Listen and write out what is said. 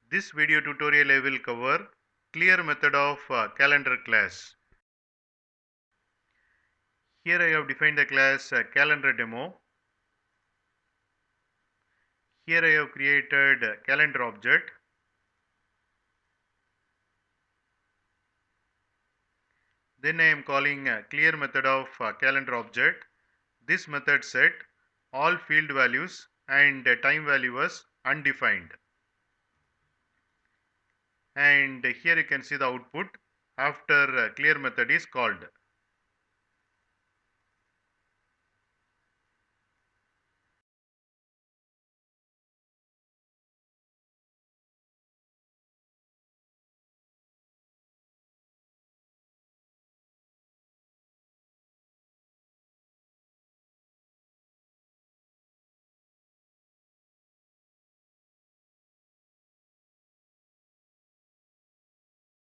This video tutorial I will cover clear method of calendar class. Here I have defined the class calendar demo. Here I have created calendar object. Then I am calling clear method of calendar object. This method set all field values and time value was undefined. And here you can see the output after clear method is called.